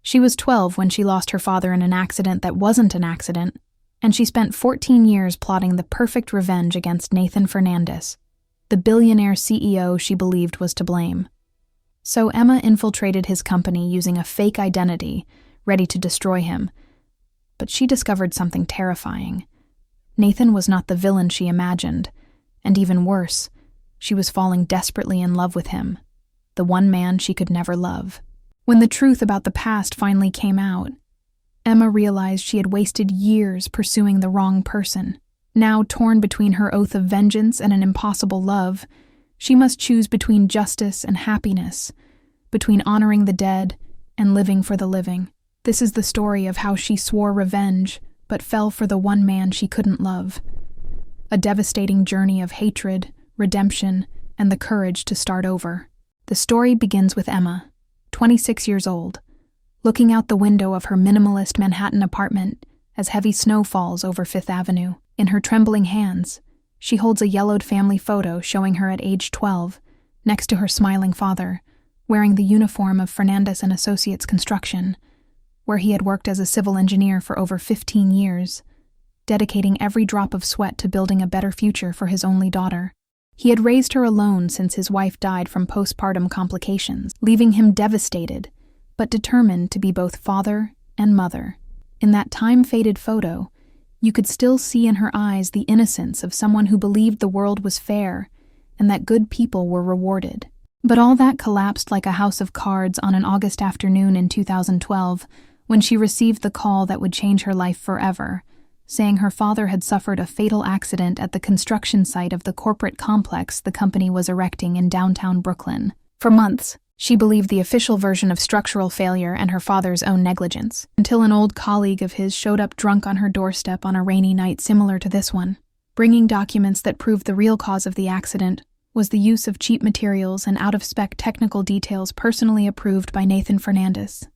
She was 12 when she lost her father in an accident that wasn't an accident, and she spent 14 years plotting the perfect revenge against Nathan Fernandez, the billionaire CEO she believed was to blame. So Emma infiltrated his company using a fake identity, ready to destroy him. But she discovered something terrifying. Nathan was not the villain she imagined, and even worse, she was falling desperately in love with him, the one man she could never love. When the truth about the past finally came out, Emma realized she had wasted years pursuing the wrong person. Now torn between her oath of vengeance and an impossible love, she must choose between justice and happiness, between honoring the dead and living for the living. This is the story of how she swore revenge, but fell for the one man she couldn't love. A devastating journey of hatred, redemption, and the courage to start over. The story begins with Emma, 26 years old, looking out the window of her minimalist Manhattan apartment as heavy snow falls over Fifth Avenue. In her trembling hands, she holds a yellowed family photo showing her at age 12, next to her smiling father, wearing the uniform of Fernandez and Associates Construction, where he had worked as a civil engineer for over 15 years, dedicating every drop of sweat to building a better future for his only daughter. He had raised her alone since his wife died from postpartum complications, leaving him devastated, but determined to be both father and mother. In that time-faded photo, you could still see in her eyes the innocence of someone who believed the world was fair and that good people were rewarded. But all that collapsed like a house of cards on an August afternoon in 2012 when she received the call that would change her life forever, saying her father had suffered a fatal accident at the construction site of the corporate complex the company was erecting in downtown Brooklyn. For months, she believed the official version of structural failure and her father's own negligence, until an old colleague of his showed up drunk on her doorstep on a rainy night similar to this one, bringing documents that proved the real cause of the accident was the use of cheap materials and out-of-spec technical details personally approved by Nathan Fernandez,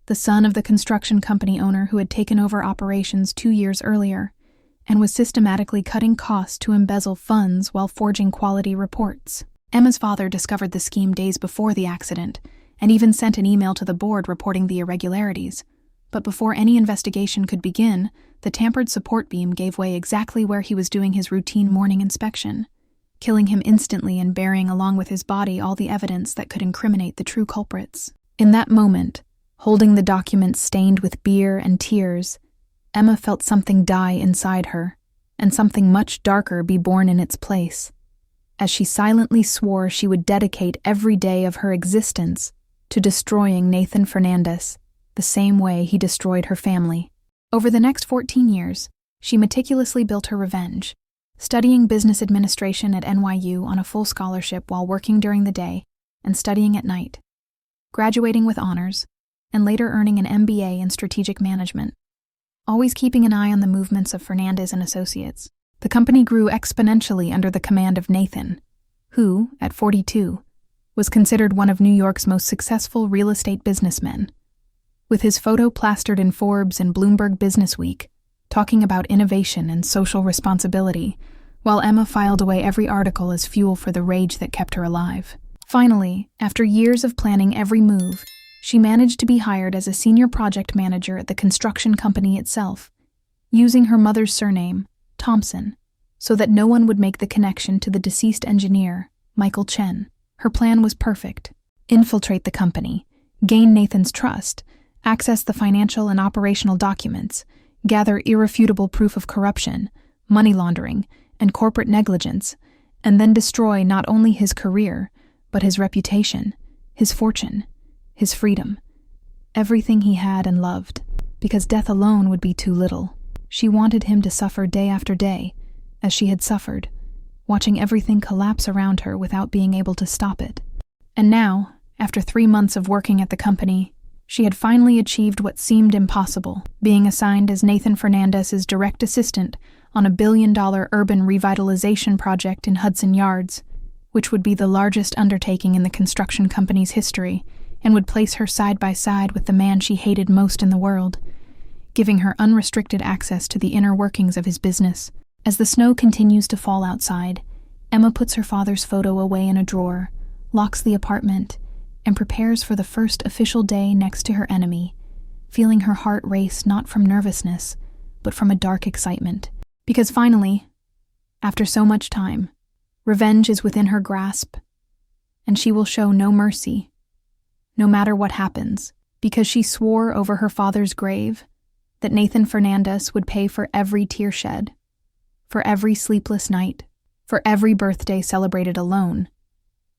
the son of the construction company owner who had taken over operations 2 years earlier and was systematically cutting costs to embezzle funds while forging quality reports. Emma's father discovered the scheme days before the accident and even sent an email to the board reporting the irregularities. But before any investigation could begin, the tampered support beam gave way exactly where he was doing his routine morning inspection, killing him instantly and burying along with his body all the evidence that could incriminate the true culprits. In that moment, holding the documents stained with beer and tears, Emma felt something die inside her, and something much darker be born in its place, as she silently swore she would dedicate every day of her existence to destroying Nathan Fernandez, the same way he destroyed her family. Over the next 14 years, she meticulously built her revenge, studying business administration at NYU on a full scholarship while working during the day and studying at night, graduating with honors, and later earning an MBA in strategic management. Always keeping an eye on the movements of Fernandez and Associates, the company grew exponentially under the command of Nathan, who, at 42, was considered one of New York's most successful real estate businessmen. With his photo plastered in Forbes and Bloomberg Businessweek, talking about innovation and social responsibility, while Emma filed away every article as fuel for the rage that kept her alive. Finally, after years of planning every move, she managed to be hired as a senior project manager at the construction company itself, using her mother's surname, Thompson, so that no one would make the connection to the deceased engineer, Michael Chen. Her plan was perfect: infiltrate the company, gain Nathan's trust, access the financial and operational documents, gather irrefutable proof of corruption, money laundering, and corporate negligence, and then destroy not only his career, but his reputation, his fortune, his freedom, everything he had and loved, because death alone would be too little. She wanted him to suffer day after day, as she had suffered, watching everything collapse around her without being able to stop it. And now, after 3 months of working at the company, she had finally achieved what seemed impossible, being assigned as Nathan Fernandez's direct assistant on a billion-dollar urban revitalization project in Hudson Yards, which would be the largest undertaking in the construction company's history and would place her side by side with the man she hated most in the world, giving her unrestricted access to the inner workings of his business. As the snow continues to fall outside, Emma puts her father's photo away in a drawer, locks the apartment, and prepares for the first official day next to her enemy, feeling her heart race not from nervousness, but from a dark excitement. Because finally, after so much time, revenge is within her grasp, and she will show no mercy, no matter what happens, because she swore over her father's grave that Nathan Fernandez would pay for every tear shed, for every sleepless night, for every birthday celebrated alone,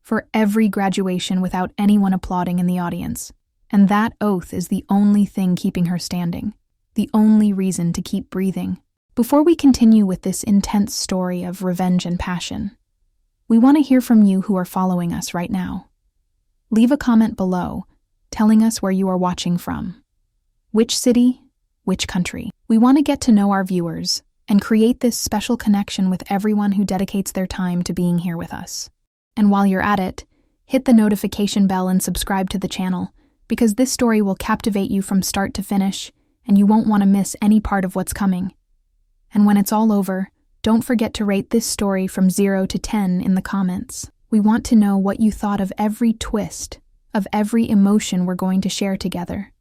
for every graduation without anyone applauding in the audience. And that oath is the only thing keeping her standing, the only reason to keep breathing. Before we continue with this intense story of revenge and passion, we want to hear from you who are following us right now. Leave a comment below, telling us where you are watching from. Which city, which country. We want to get to know our viewers and create this special connection with everyone who dedicates their time to being here with us. And while you're at it, hit the notification bell and subscribe to the channel, because this story will captivate you from start to finish, and you won't want to miss any part of what's coming. And when it's all over, don't forget to rate this story from 0 to 10 in the comments. We want to know what you thought of every twist, of every emotion we're going to share together.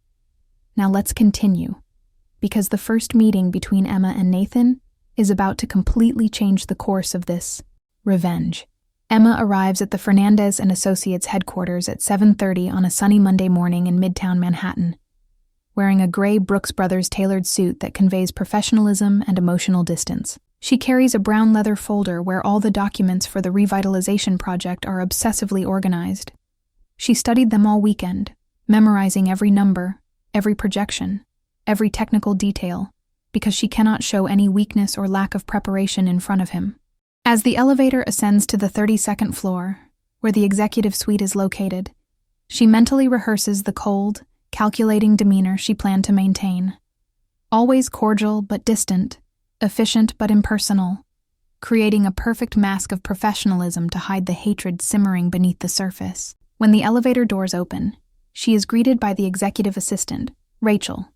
Now let's continue, because the first meeting between Emma and Nathan is about to completely change the course of this revenge. Emma arrives at the Fernandez and Associates headquarters at 7:30 on a sunny Monday morning in Midtown Manhattan, wearing a gray Brooks Brothers tailored suit that conveys professionalism and emotional distance. She carries a brown leather folder where all the documents for the revitalization project are obsessively organized. She studied them all weekend, memorizing every number, every projection, every technical detail, because she cannot show any weakness or lack of preparation in front of him. As the elevator ascends to the 32nd floor, where the executive suite is located, she mentally rehearses the cold, calculating demeanor she planned to maintain. Always cordial but distant, efficient but impersonal, creating a perfect mask of professionalism to hide the hatred simmering beneath the surface. When the elevator doors open, she is greeted by the executive assistant, Rachel,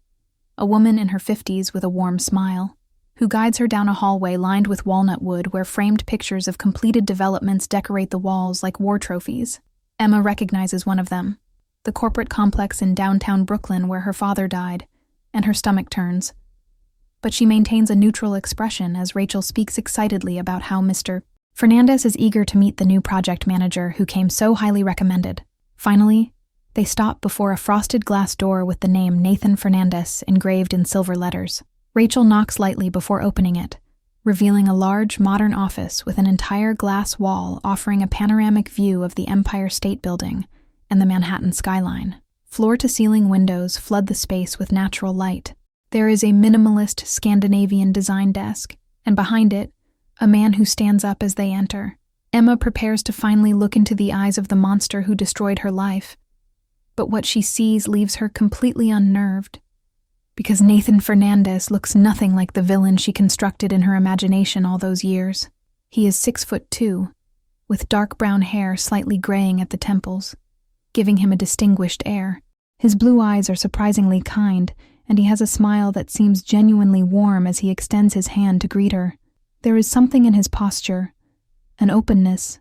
a woman in her 50s with a warm smile, who guides her down a hallway lined with walnut wood where framed pictures of completed developments decorate the walls like war trophies. Emma recognizes one of them, the corporate complex in downtown Brooklyn where her father died, and her stomach turns. But she maintains a neutral expression as Rachel speaks excitedly about how Mr. Fernandez is eager to meet the new project manager who came so highly recommended. Finally, they stop before a frosted glass door with the name Nathan Fernandez engraved in silver letters. Rachel knocks lightly before opening it, revealing a large, modern office with an entire glass wall offering a panoramic view of the Empire State Building and the Manhattan skyline. Floor-to-ceiling windows flood the space with natural light. There is a minimalist Scandinavian design desk, and behind it, a man who stands up as they enter. Emma prepares to finally look into the eyes of the monster who destroyed her life, but what she sees leaves her completely unnerved, because Nathan Fernandez looks nothing like the villain she constructed in her imagination all those years. He is 6'2", with dark brown hair slightly graying at the temples, giving him a distinguished air. His blue eyes are surprisingly kind, and he has a smile that seems genuinely warm as he extends his hand to greet her. There is something in his posture, an openness,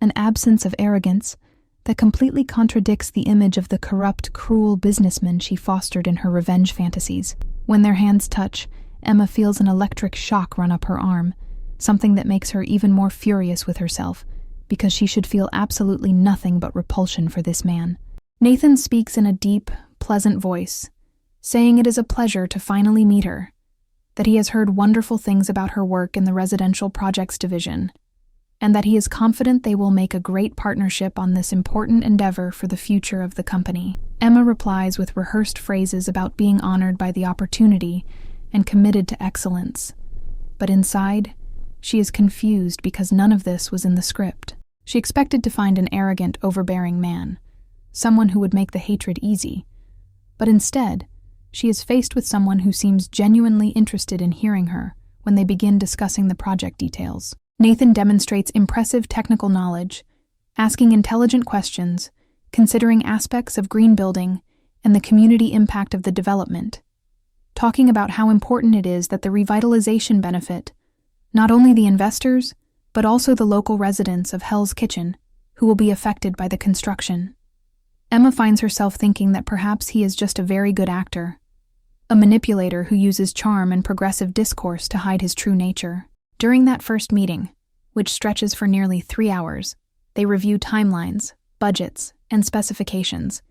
an absence of arrogance, that completely contradicts the image of the corrupt, cruel businessman she fostered in her revenge fantasies. When their hands touch, Emma feels an electric shock run up her arm, something that makes her even more furious with herself, because she should feel absolutely nothing but repulsion for this man. Nathan speaks in a deep, pleasant voice, saying it is a pleasure to finally meet her, that he has heard wonderful things about her work in the residential projects division, and that he is confident they will make a great partnership on this important endeavor for the future of the company. Emma replies with rehearsed phrases about being honored by the opportunity and committed to excellence. But inside, she is confused because none of this was in the script. She expected to find an arrogant, overbearing man, someone who would make the hatred easy. But instead, she is faced with someone who seems genuinely interested in hearing her when they begin discussing the project details. Nathan demonstrates impressive technical knowledge, asking intelligent questions, considering aspects of green building and the community impact of the development, talking about how important it is that the revitalization benefit not only the investors, but also the local residents of Hell's Kitchen, who will be affected by the construction. Emma finds herself thinking that perhaps he is just a very good actor, a manipulator who uses charm and progressive discourse to hide his true nature. During that first meeting, which stretches for nearly 3 hours, they review timelines, budgets, and specifications,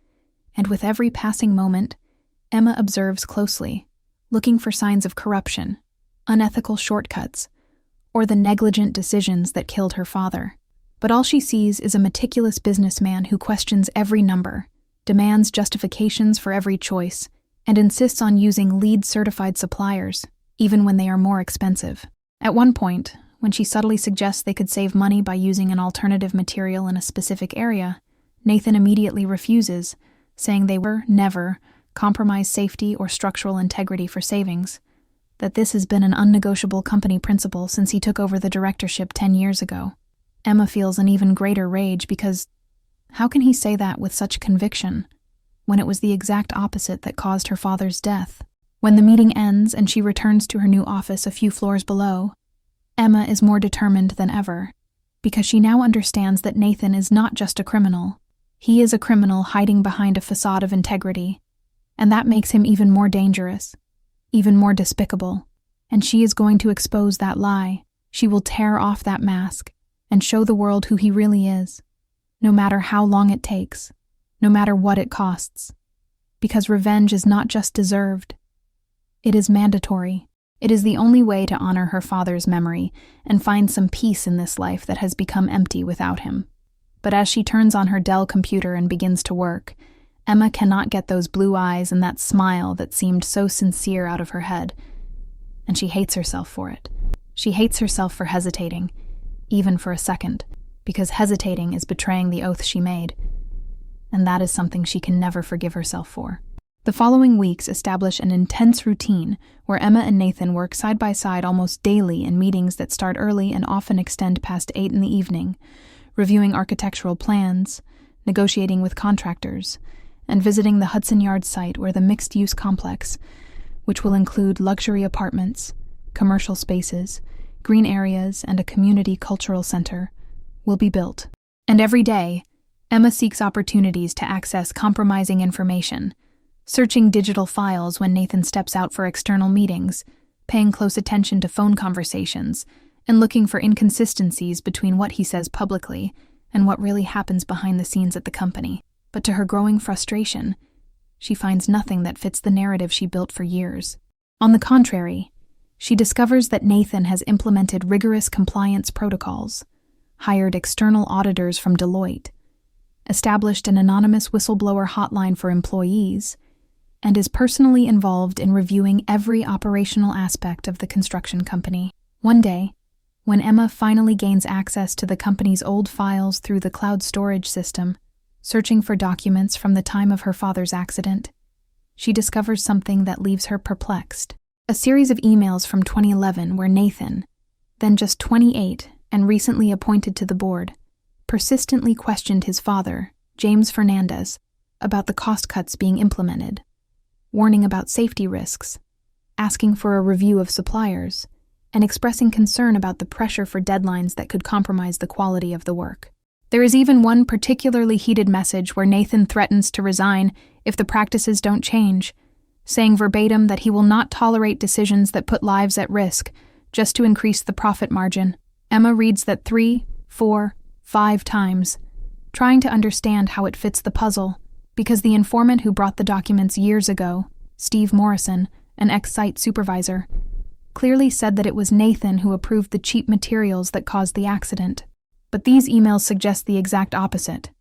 and with every passing moment, Emma observes closely, looking for signs of corruption, unethical shortcuts, or the negligent decisions that killed her father. But all she sees is a meticulous businessman who questions every number, demands justifications for every choice, and insists on using LEED-certified suppliers, even when they are more expensive. At one point, when she subtly suggests they could save money by using an alternative material in a specific area, Nathan immediately refuses, saying they will never compromise safety or structural integrity for savings, that this has been an unnegotiable company principle since he took over the directorship 10 years ago. Emma feels an even greater rage because how can he say that with such conviction when it was the exact opposite that caused her father's death? When the meeting ends and she returns to her new office a few floors below, Emma is more determined than ever, because she now understands that Nathan is not just a criminal. He is a criminal hiding behind a facade of integrity, and that makes him even more dangerous, even more despicable. And she is going to expose that lie. She will tear off that mask and show the world who he really is, no matter how long it takes, no matter what it costs. Because revenge is not just deserved, it is mandatory. It is the only way to honor her father's memory and find some peace in this life that has become empty without him. But as she turns on her Dell computer and begins to work, Emma cannot get those blue eyes and that smile that seemed so sincere out of her head, and she hates herself for it. She hates herself for hesitating, even for a second, because hesitating is betraying the oath she made, and that is something she can never forgive herself for. The following weeks establish an intense routine where Emma and Nathan work side by side almost daily in meetings that start early and often extend past 8 in the evening, reviewing architectural plans, negotiating with contractors, and visiting the Hudson Yards site where the mixed-use complex, which will include luxury apartments, commercial spaces, green areas, and a community cultural center, will be built. And every day, Emma seeks opportunities to access compromising information, searching digital files when Nathan steps out for external meetings, paying close attention to phone conversations, and looking for inconsistencies between what he says publicly and what really happens behind the scenes at the company. But to her growing frustration, she finds nothing that fits the narrative she built for years. On the contrary, she discovers that Nathan has implemented rigorous compliance protocols, hired external auditors from Deloitte, established an anonymous whistleblower hotline for employees, and is personally involved in reviewing every operational aspect of the construction company. One day, when Emma finally gains access to the company's old files through the cloud storage system, searching for documents from the time of her father's accident, she discovers something that leaves her perplexed. A series of emails from 2011 where Nathan, then just 28 and recently appointed to the board, persistently questioned his father, James Fernandez, about the cost cuts being implemented, warning about safety risks, asking for a review of suppliers, and expressing concern about the pressure for deadlines that could compromise the quality of the work. There is even one particularly heated message where Nathan threatens to resign if the practices don't change, saying verbatim that he will not tolerate decisions that put lives at risk just to increase the profit margin. Emma reads that 3, 4, 5 times, trying to understand how it fits the puzzle, because the informant who brought the documents years ago, Steve Morrison, an ex-site supervisor, clearly said that it was Nathan who approved the cheap materials that caused the accident. But these emails suggest the exact opposite,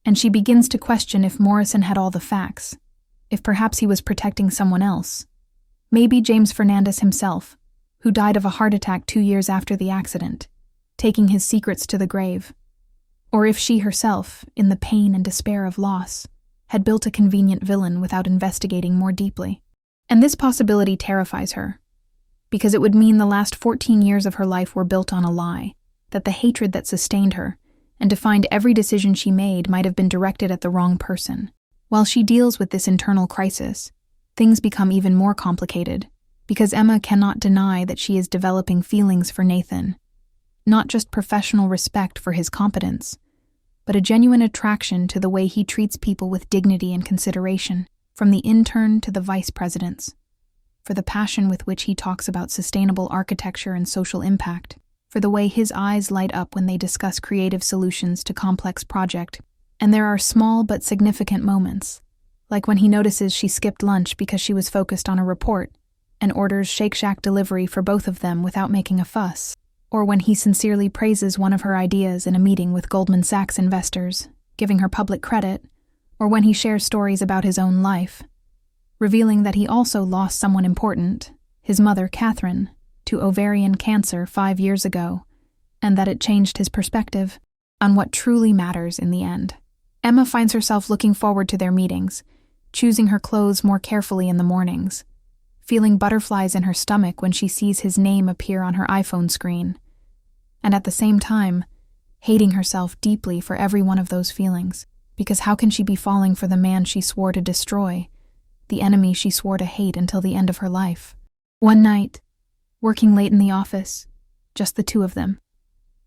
and she begins to question if Morrison had all the facts, if perhaps he was protecting someone else. Maybe James Fernandez himself, who died of a heart attack 2 years after the accident, taking his secrets to the grave. Or if she herself, in the pain and despair of loss, had built a convenient villain without investigating more deeply. And this possibility terrifies her, because it would mean the last 14 years of her life were built on a lie, that the hatred that sustained her and defined every decision she made might have been directed at the wrong person. While she deals with this internal crisis, things become even more complicated, because Emma cannot deny that she is developing feelings for Nathan, not just professional respect for his competence, but a genuine attraction to the way he treats people with dignity and consideration, from the intern to the vice presidents. for the passion with which he talks about sustainable architecture and social impact, for the way his eyes light up when they discuss creative solutions to complex projects. And there are small but significant moments, like when he notices she skipped lunch because she was focused on a report and orders Shake Shack delivery for both of them without making a fuss, or when he sincerely praises one of her ideas in a meeting with Goldman Sachs investors, giving her public credit, or when he shares stories about his own life, revealing that he also lost someone important, his mother, Catherine, to ovarian cancer 5 years ago, and that it changed his perspective on what truly matters in the end. Emma finds herself looking forward to their meetings, choosing her clothes more carefully in the mornings, feeling butterflies in her stomach when she sees his name appear on her iPhone screen, and at the same time, hating herself deeply for every one of those feelings, because how can she be falling for the man she swore to destroy, the enemy she swore to hate until the end of her life? One night, working late in the office, just the two of them,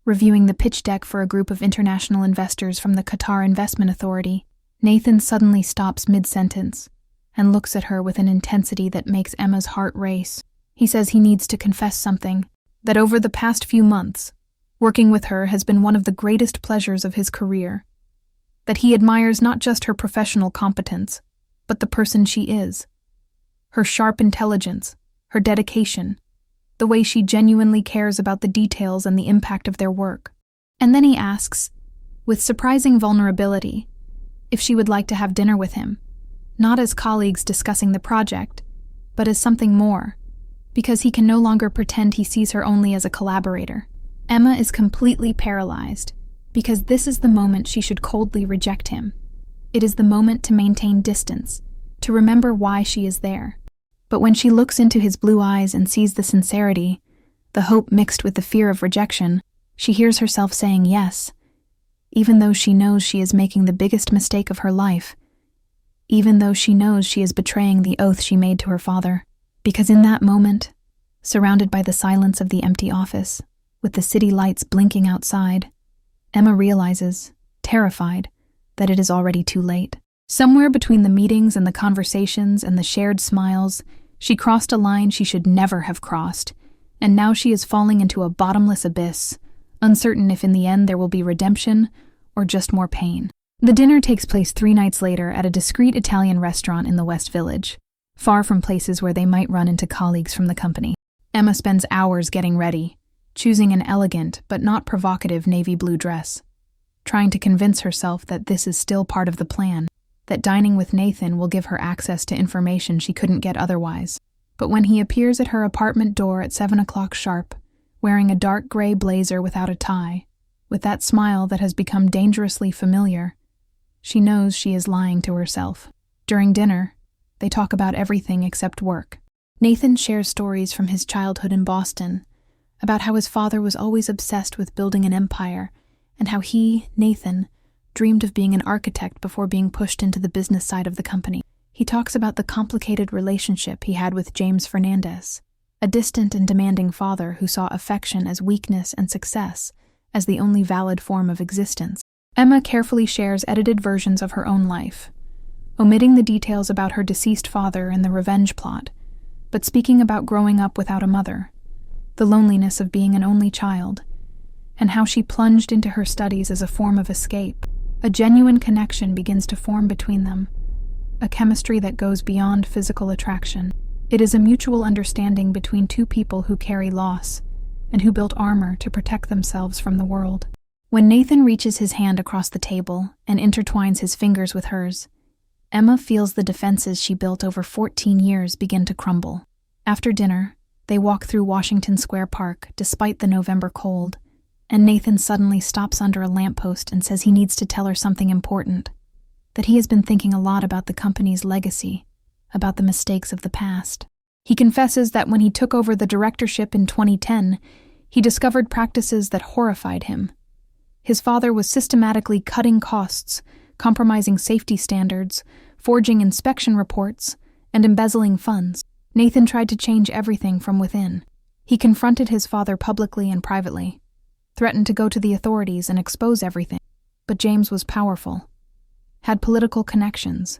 reviewing the pitch deck for a group of international investors from the Qatar Investment Authority, Nathan suddenly stops mid-sentence and looks at her with an intensity that makes Emma's heart race. He says he needs to confess something, that over the past few months, working with her has been one of the greatest pleasures of his career, that he admires not just her professional competence, but the person she is, her sharp intelligence, her dedication, the way she genuinely cares about the details and the impact of their work. And then he asks, with surprising vulnerability, if she would like to have dinner with him, not as colleagues discussing the project, but as something more, because he can no longer pretend he sees her only as a collaborator. Emma is completely paralyzed, because this is the moment she should coldly reject him. It is the moment to maintain distance, to remember why she is there. But when she looks into his blue eyes and sees the sincerity, the hope mixed with the fear of rejection, she hears herself saying yes, even though she knows she is making the biggest mistake of her life, even though she knows she is betraying the oath she made to her father. Because in that moment, surrounded by the silence of the empty office, with the city lights blinking outside, Emma realizes, terrified, that it is already too late. Somewhere between the meetings and the conversations and the shared smiles, she crossed a line she should never have crossed, and now she is falling into a bottomless abyss, uncertain if in the end there will be redemption or just more pain. The dinner takes place 3 nights later at a discreet Italian restaurant in the West Village, far from places where they might run into colleagues from the company. Emma spends hours getting ready, choosing an elegant but not provocative navy blue dress, trying to convince herself that this is still part of the plan, that dining with Nathan will give her access to information she couldn't get otherwise. But when he appears at her apartment door at 7 o'clock sharp, wearing a dark gray blazer without a tie, with that smile that has become dangerously familiar, she knows she is lying to herself. During dinner, they talk about everything except work. Nathan shares stories from his childhood in Boston, about how his father was always obsessed with building an empire, and how he, Nathan, dreamed of being an architect before being pushed into the business side of the company. He talks about the complicated relationship he had with James Fernandez, a distant and demanding father who saw affection as weakness and success as the only valid form of existence. Emma carefully shares edited versions of her own life, omitting the details about her deceased father and the revenge plot, but speaking about growing up without a mother, the loneliness of being an only child, and how she plunged into her studies as a form of escape. A genuine connection begins to form between them, a chemistry that goes beyond physical attraction. It is a mutual understanding between two people who carry loss and who built armor to protect themselves from the world. When Nathan reaches his hand across the table and intertwines his fingers with hers, Emma feels the defenses she built over 14 years begin to crumble. After dinner, they walk through Washington Square Park despite the November cold, and Nathan suddenly stops under a lamppost and says he needs to tell her something important, that he has been thinking a lot about the company's legacy, about the mistakes of the past. He confesses that when he took over the directorship in 2010, he discovered practices that horrified him. His father was systematically cutting costs, compromising safety standards, forging inspection reports, and embezzling funds. Nathan tried to change everything from within. He confronted his father publicly and privately, threatened to go to the authorities and expose everything. But James was powerful, had political connections,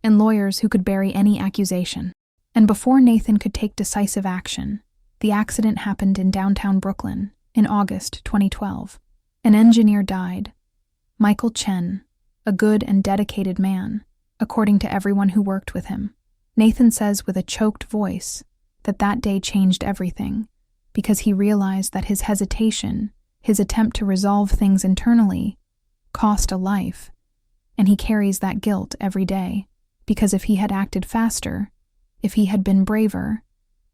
and lawyers who could bury any accusation. And before Nathan could take decisive action, the accident happened in downtown Brooklyn in August 2012. An engineer died, Michael Chen, a good and dedicated man, according to everyone who worked with him. Nathan says with a choked voice that day changed everything, because he realized that his hesitation, his attempt to resolve things internally, cost a life, and he carries that guilt every day, because if he had acted faster, if he had been braver,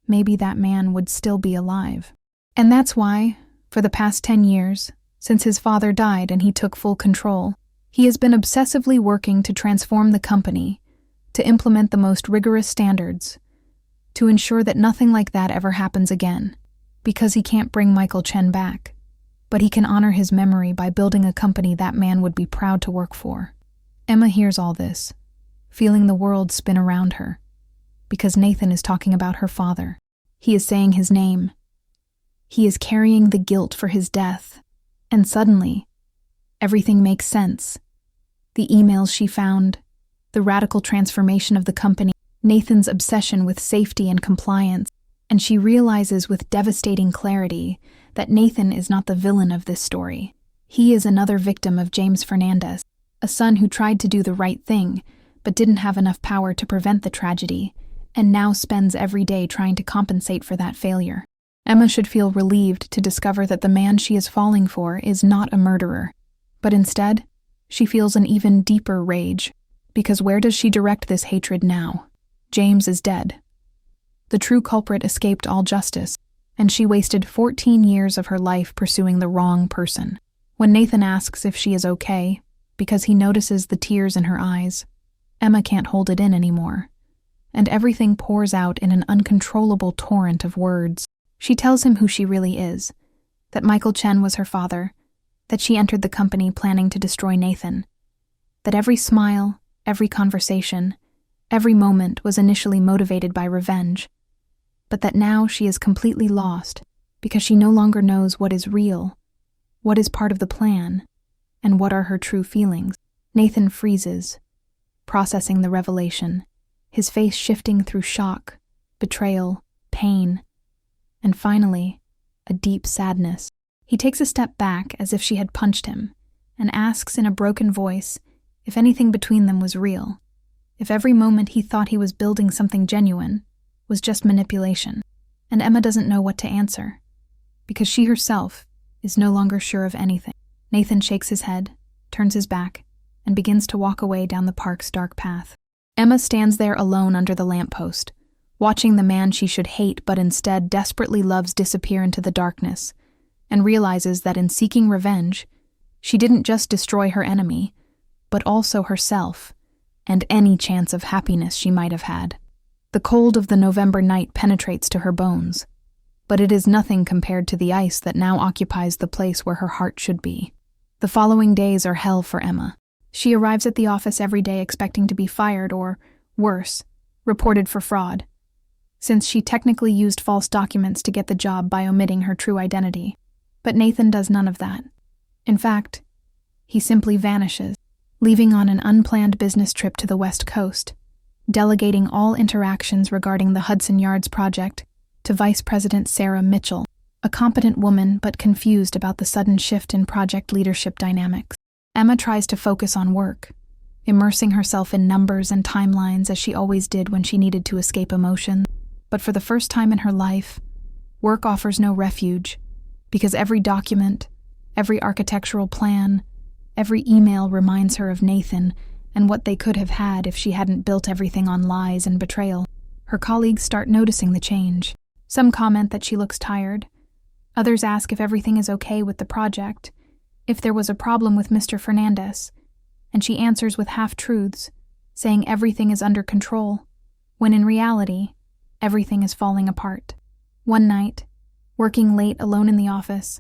maybe that man would still be alive. And that's why, for the past 10 years, since his father died and he took full control, he has been obsessively working to transform the company, to implement the most rigorous standards, to ensure that nothing like that ever happens again, because he can't bring Michael Chen back, but he can honor his memory by building a company that man would be proud to work for. Emma hears all this, feeling the world spin around her, because Nathan is talking about her father. He is saying his name. He is carrying the guilt for his death, and suddenly, everything makes sense. The emails she found, the radical transformation of the company, Nathan's obsession with safety and compliance, and she realizes with devastating clarity that Nathan is not the villain of this story. He is another victim of James Fernandez, a son who tried to do the right thing, but didn't have enough power to prevent the tragedy, and now spends every day trying to compensate for that failure. Emma should feel relieved to discover that the man she is falling for is not a murderer, but instead, she feels an even deeper rage, because where does she direct this hatred now? James is dead. The true culprit escaped all justice, and she wasted 14 years of her life pursuing the wrong person. When Nathan asks if she is okay, because he notices the tears in her eyes, Emma can't hold it in anymore, and everything pours out in an uncontrollable torrent of words. She tells him who she really is, that Michael Chen was her father, that she entered the company planning to destroy Nathan, that every smile, every conversation, every moment was initially motivated by revenge, but that now she is completely lost because she no longer knows what is real, what is part of the plan, and what are her true feelings. Nathan freezes, processing the revelation, his face shifting through shock, betrayal, pain, and finally, a deep sadness. He takes a step back as if she had punched him, and asks in a broken voice if anything between them was real, if every moment he thought he was building something genuine was just manipulation. And Emma doesn't know what to answer, because she herself is no longer sure of anything. Nathan shakes his head, turns his back, and begins to walk away down the park's dark path. Emma stands there alone under the lamppost, watching the man she should hate but instead desperately loves disappear into the darkness, and realizes that in seeking revenge, she didn't just destroy her enemy, but also herself, and any chance of happiness she might have had. The cold of the November night penetrates to her bones, but it is nothing compared to the ice that now occupies the place where her heart should be. The following days are hell for Emma. She arrives at the office every day expecting to be fired or, worse, reported for fraud, since she technically used false documents to get the job by omitting her true identity. But Nathan does none of that. In fact, he simply vanishes, leaving on an unplanned business trip to the West Coast, delegating all interactions regarding the Hudson Yards project to Vice President Sarah Mitchell, a competent woman but confused about the sudden shift in project leadership dynamics. Emma tries to focus on work, immersing herself in numbers and timelines as she always did when she needed to escape emotion. But for the first time in her life, work offers no refuge, because every document, every architectural plan, every email reminds her of Nathan and what they could have had if she hadn't built everything on lies and betrayal. Her colleagues start noticing the change. Some comment that she looks tired. Others ask if everything is okay with the project, if there was a problem with Mr. Fernandez, and she answers with half-truths, saying everything is under control, when in reality, everything is falling apart. One night, working late alone in the office,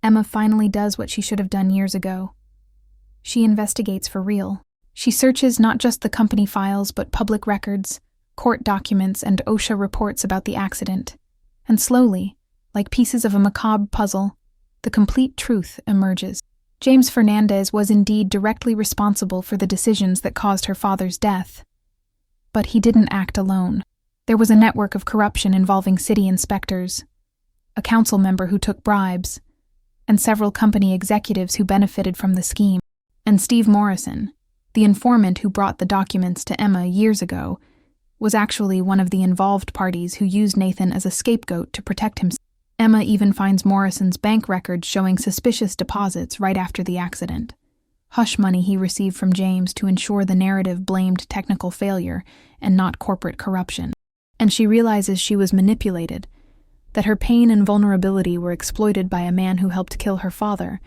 Emma finally does what she should have done years ago. She investigates for real. She searches not just the company files but public records, court documents, and OSHA reports about the accident. And slowly, like pieces of a macabre puzzle, the complete truth emerges. James Fernandez was indeed directly responsible for the decisions that caused her father's death. But he didn't act alone. There was a network of corruption involving city inspectors, a council member who took bribes, and several company executives who benefited from the scheme. And Steve Morrison, the informant who brought the documents to Emma years ago, was actually one of the involved parties who used Nathan as a scapegoat to protect himself. Emma even finds Morrison's bank records showing suspicious deposits right after the accident. Hush money he received from James to ensure the narrative blamed technical failure and not corporate corruption. And she realizes she was manipulated, that her pain and vulnerability were exploited by a man who helped kill her father,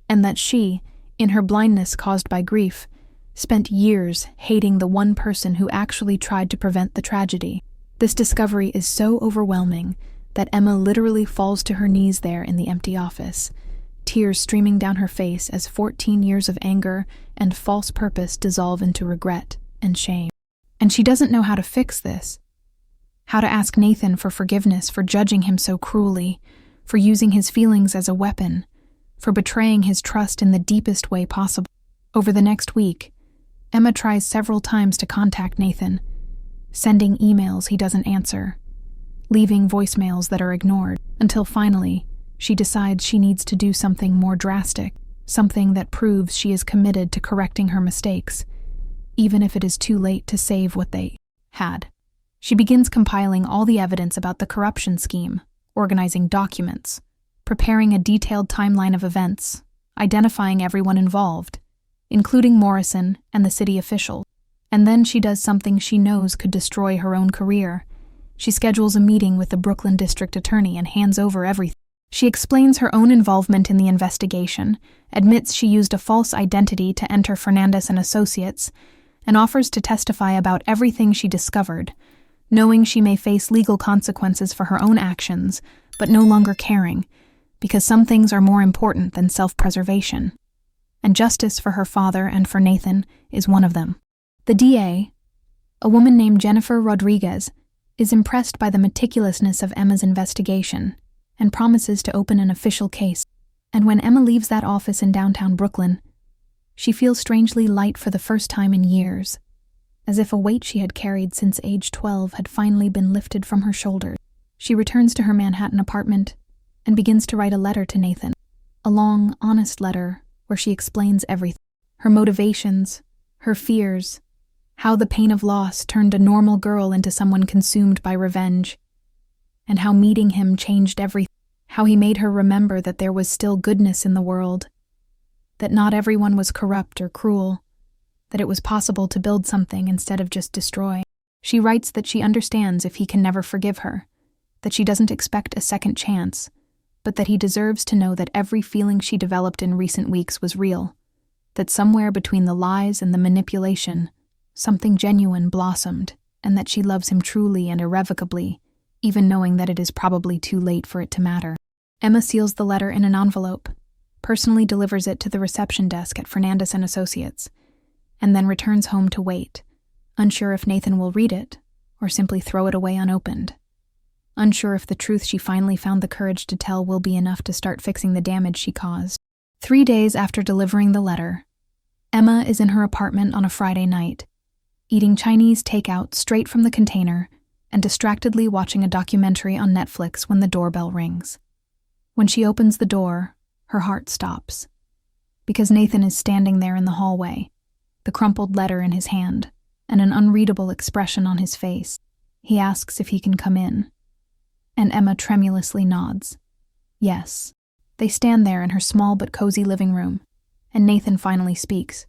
and that she, in her blindness caused by grief, spent years hating the one person who actually tried to prevent the tragedy. This discovery is so overwhelming that Emma literally falls to her knees there in the empty office, tears streaming down her face as 14 years of anger and false purpose dissolve into regret and shame. And she doesn't know how to fix this. How to ask Nathan for forgiveness for judging him so cruelly, for using his feelings as a weapon, for betraying his trust in the deepest way possible. Over the next week, Emma tries several times to contact Nathan, sending emails he doesn't answer, leaving voicemails that are ignored, until finally, she decides she needs to do something more drastic, something that proves she is committed to correcting her mistakes, even if it is too late to save what they had. She begins compiling all the evidence about the corruption scheme, organizing documents, preparing a detailed timeline of events, identifying everyone involved, including Morrison and the city official. And then she does something she knows could destroy her own career. She schedules a meeting with the Brooklyn district attorney and hands over everything. She explains her own involvement in the investigation, admits she used a false identity to enter Fernandez and Associates, and offers to testify about everything she discovered, knowing she may face legal consequences for her own actions, but no longer caring, because some things are more important than self-preservation. And justice for her father and for Nathan is one of them. The DA, a woman named Jennifer Rodriguez, is impressed by the meticulousness of Emma's investigation and promises to open an official case. And when Emma leaves that office in downtown Brooklyn, she feels strangely light for the first time in years, as if a weight she had carried since age 12 had finally been lifted from her shoulders. She returns to her Manhattan apartment and begins to write a letter to Nathan, a long, honest letter where she explains everything, her motivations, her fears, how the pain of loss turned a normal girl into someone consumed by revenge, and how meeting him changed everything, how he made her remember that there was still goodness in the world, that not everyone was corrupt or cruel, that it was possible to build something instead of just destroy. She writes that she understands if he can never forgive her, that she doesn't expect a second chance, but that he deserves to know that every feeling she developed in recent weeks was real, that somewhere between the lies and the manipulation, something genuine blossomed, and that she loves him truly and irrevocably, even knowing that it is probably too late for it to matter. Emma seals the letter in an envelope, personally delivers it to the reception desk at Fernandez and Associates, and then returns home to wait, unsure if Nathan will read it or simply throw it away unopened. Unsure if the truth she finally found the courage to tell will be enough to start fixing the damage she caused. 3 days after delivering the letter, Emma is in her apartment on a Friday night, eating Chinese takeout straight from the container and distractedly watching a documentary on Netflix when the doorbell rings. When she opens the door, her heart stops, because Nathan is standing there in the hallway, the crumpled letter in his hand, and an unreadable expression on his face. He asks if he can come in, and Emma tremulously nods. Yes. They stand there in her small but cozy living room, and Nathan finally speaks,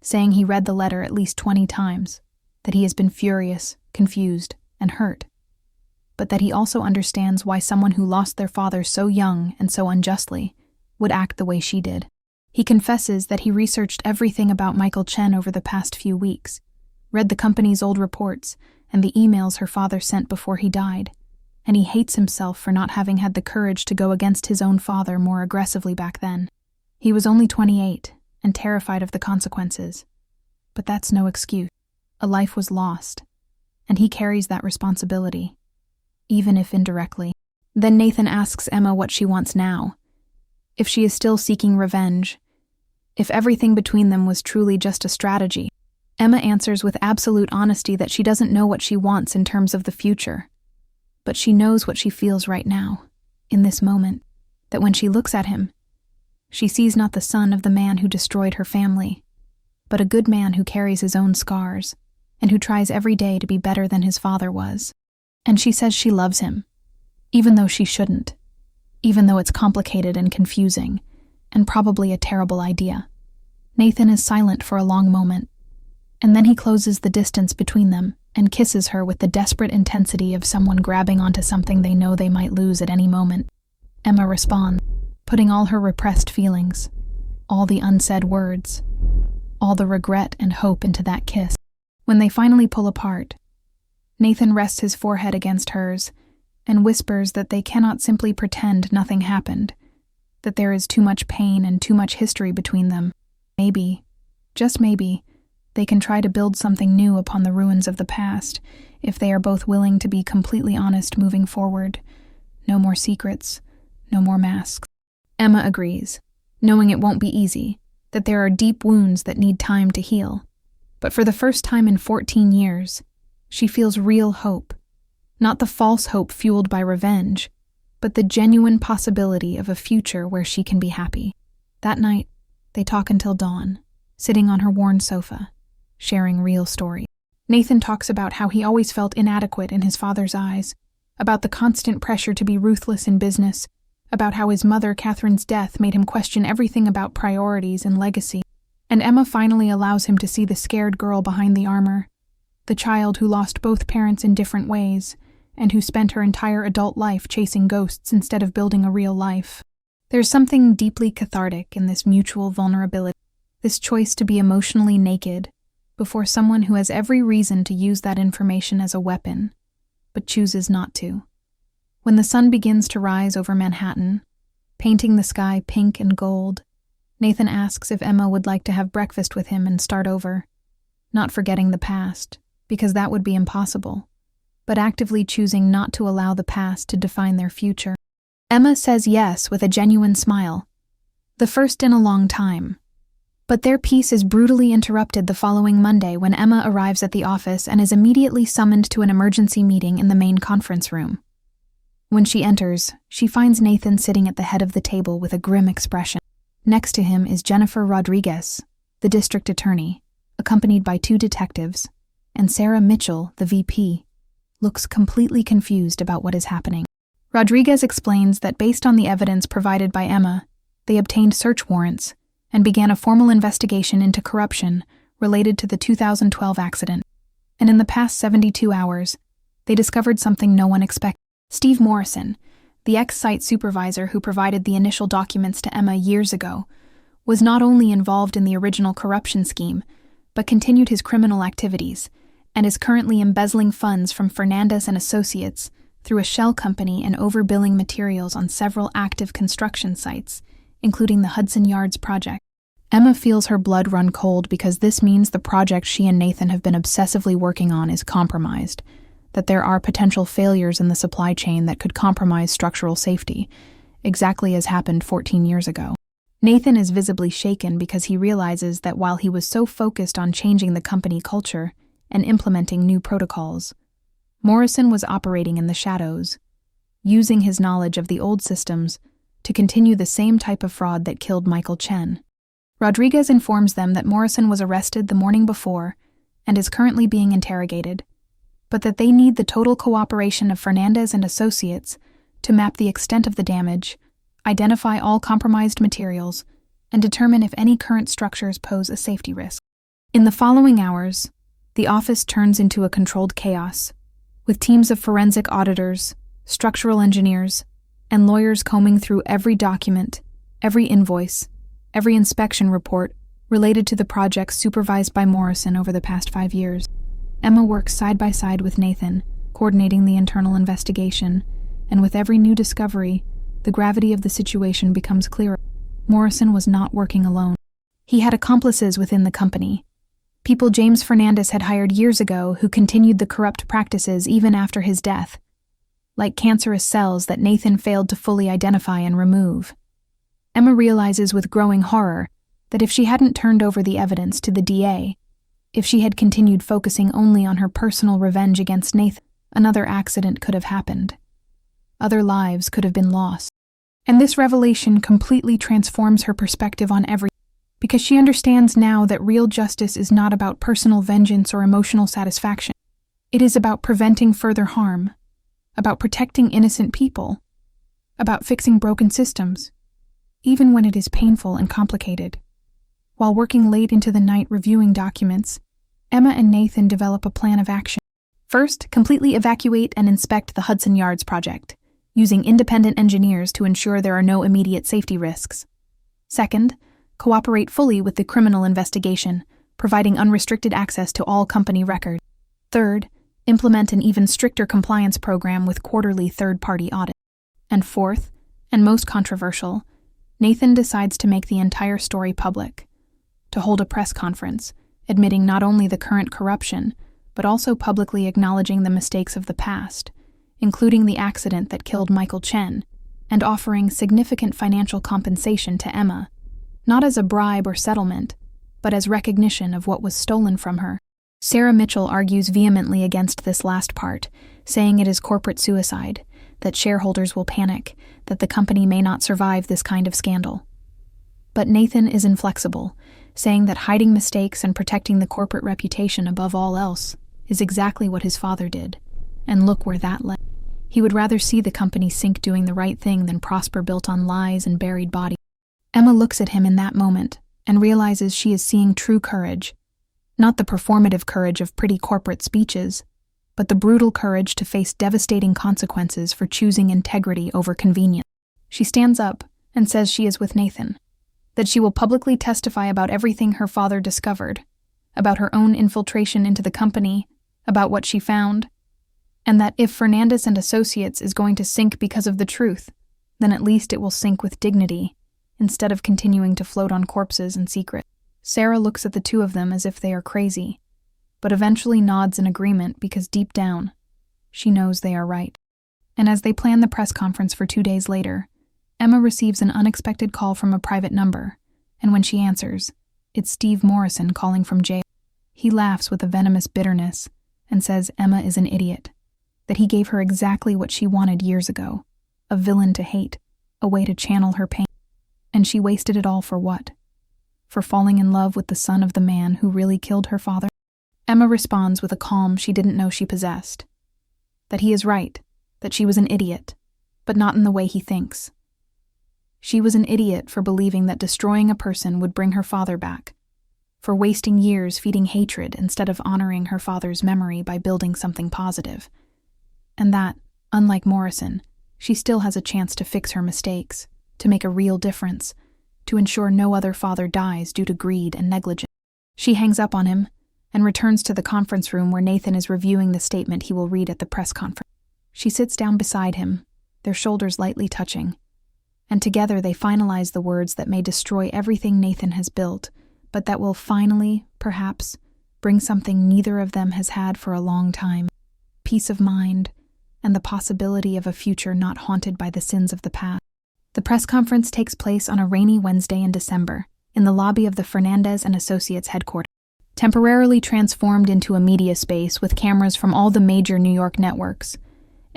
saying he read the letter at least 20 times, that he has been furious, confused, and hurt, but that he also understands why someone who lost their father so young and so unjustly would act the way she did. He confesses that he researched everything about Michael Chen over the past few weeks, read the company's old reports and the emails her father sent before he died, and he hates himself for not having had the courage to go against his own father more aggressively back then. He was only 28 and terrified of the consequences, but that's no excuse. A life was lost, and he carries that responsibility, even if indirectly. Then Nathan asks Emma what she wants now, if she is still seeking revenge, if everything between them was truly just a strategy. Emma answers with absolute honesty that she doesn't know what she wants in terms of the future. But she knows what she feels right now, in this moment, that when she looks at him, she sees not the son of the man who destroyed her family, but a good man who carries his own scars, and who tries every day to be better than his father was. And she says she loves him, even though she shouldn't, even though it's complicated and confusing, and probably a terrible idea. Nathan is silent for a long moment, and then he closes the distance between them and kisses her with the desperate intensity of someone grabbing onto something they know they might lose at any moment. Emma responds, putting all her repressed feelings, all the unsaid words, all the regret and hope into that kiss. When they finally pull apart, Nathan rests his forehead against hers and whispers that they cannot simply pretend nothing happened, that there is too much pain and too much history between them. Maybe, just maybe, they can try to build something new upon the ruins of the past if they are both willing to be completely honest moving forward. No more secrets, no more masks. Emma agrees, knowing it won't be easy, that there are deep wounds that need time to heal. But for the first time in 14 years, she feels real hope. Not the false hope fueled by revenge, but the genuine possibility of a future where she can be happy. That night, they talk until dawn, sitting on her worn sofa, sharing real stories. Nathan talks about how he always felt inadequate in his father's eyes, about the constant pressure to be ruthless in business, about how his mother, Catherine's death, made him question everything about priorities and legacy. And Emma finally allows him to see the scared girl behind the armor, the child who lost both parents in different ways, and who spent her entire adult life chasing ghosts instead of building a real life. There's something deeply cathartic in this mutual vulnerability, this choice to be emotionally naked before someone who has every reason to use that information as a weapon, but chooses not to. When the sun begins to rise over Manhattan, painting the sky pink and gold, Nathan asks if Emma would like to have breakfast with him and start over, not forgetting the past, because that would be impossible, but actively choosing not to allow the past to define their future. Emma says yes with a genuine smile, the first in a long time. But their peace is brutally interrupted the following Monday when Emma arrives at the office and is immediately summoned to an emergency meeting in the main conference room. When she enters, she finds Nathan sitting at the head of the table with a grim expression. Next to him is Jennifer Rodriguez, the district attorney, accompanied by 2 detectives, and Sarah Mitchell, the VP, looks completely confused about what is happening. Rodriguez explains that based on the evidence provided by Emma, they obtained search warrants and began a formal investigation into corruption related to the 2012 accident. And in the past 72 hours, they discovered something no one expected. Steve Morrison, the ex-site supervisor who provided the initial documents to Emma years ago, was not only involved in the original corruption scheme, but continued his criminal activities, and is currently embezzling funds from Fernandez and Associates through a shell company and overbilling materials on several active construction sites, including the Hudson Yards project. Emma feels her blood run cold because this means the project she and Nathan have been obsessively working on is compromised, that there are potential failures in the supply chain that could compromise structural safety, exactly as happened 14 years ago. Nathan is visibly shaken because he realizes that while he was so focused on changing the company culture and implementing new protocols, Morrison was operating in the shadows, using his knowledge of the old systems to continue the same type of fraud that killed Michael Chen. Rodriguez informs them that Morrison was arrested the morning before and is currently being interrogated, but that they need the total cooperation of Fernandez and Associates to map the extent of the damage, identify all compromised materials, and determine if any current structures pose a safety risk. In the following hours, the office turns into a controlled chaos, with teams of forensic auditors, structural engineers, and lawyers combing through every document, every invoice, every inspection report related to the projects supervised by Morrison over the past 5 years. Emma works side by side with Nathan, coordinating the internal investigation, and with every new discovery, the gravity of the situation becomes clearer. Morrison was not working alone. He had accomplices within the company, people James Fernandez had hired years ago who continued the corrupt practices even after his death, like cancerous cells that Nathan failed to fully identify and remove. Emma realizes with growing horror that if she hadn't turned over the evidence to the DA, If she had continued focusing only on her personal revenge against Nathan, another accident could have happened. Other lives could have been lost. And this revelation completely transforms her perspective on everything, because she understands now that real justice is not about personal vengeance or emotional satisfaction. It is about preventing further harm, about protecting innocent people, about fixing broken systems, even when it is painful and complicated. While working late into the night reviewing documents, Emma and Nathan develop a plan of action. First, completely evacuate and inspect the Hudson Yards project, using independent engineers to ensure there are no immediate safety risks. Second, cooperate fully with the criminal investigation, providing unrestricted access to all company records. Third, implement an even stricter compliance program with quarterly third-party audits. And fourth, and most controversial, Nathan decides to make the entire story public, to hold a press conference, admitting not only the current corruption, but also publicly acknowledging the mistakes of the past, including the accident that killed Michael Chen, and offering significant financial compensation to Emma, not as a bribe or settlement, but as recognition of what was stolen from her. Sarah Mitchell argues vehemently against this last part, saying it is corporate suicide, that shareholders will panic, that the company may not survive this kind of scandal. But Nathan is inflexible, saying that hiding mistakes and protecting the corporate reputation above all else is exactly what his father did, and look where that led. He would rather see the company sink doing the right thing than prosper built on lies and buried bodies. Emma looks at him in that moment and realizes she is seeing true courage, not the performative courage of pretty corporate speeches, but the brutal courage to face devastating consequences for choosing integrity over convenience. She stands up and says she is with Nathan, that she will publicly testify about everything her father discovered, about her own infiltration into the company, about what she found, and that if Fernandez and Associates is going to sink because of the truth, then at least it will sink with dignity, instead of continuing to float on corpses and secret. Sarah looks at the two of them as if they are crazy, but eventually nods in agreement because deep down, she knows they are right. And as they plan the press conference for 2 days later, Emma receives an unexpected call from a private number, and when she answers, it's Steve Morrison calling from jail. He laughs with a venomous bitterness and says Emma is an idiot, that he gave her exactly what she wanted years ago, a villain to hate, a way to channel her pain. And she wasted it all for what? For falling in love with the son of the man who really killed her father? Emma responds with a calm she didn't know she possessed. That he is right, that she was an idiot, but not in the way he thinks. She was an idiot for believing that destroying a person would bring her father back, for wasting years feeding hatred instead of honoring her father's memory by building something positive. And that, unlike Morrison, she still has a chance to fix her mistakes, to make a real difference, to ensure no other father dies due to greed and negligence. She hangs up on him and returns to the conference room where Nathan is reviewing the statement he will read at the press conference. She sits down beside him, their shoulders lightly touching, and together they finalize the words that may destroy everything Nathan has built, but that will finally, perhaps, bring something neither of them has had for a long time: peace of mind and the possibility of a future not haunted by the sins of the past. The press conference takes place on a rainy Wednesday in December, in the lobby of the Fernandez and Associates headquarters. Temporarily transformed into a media space with cameras from all the major New York networks,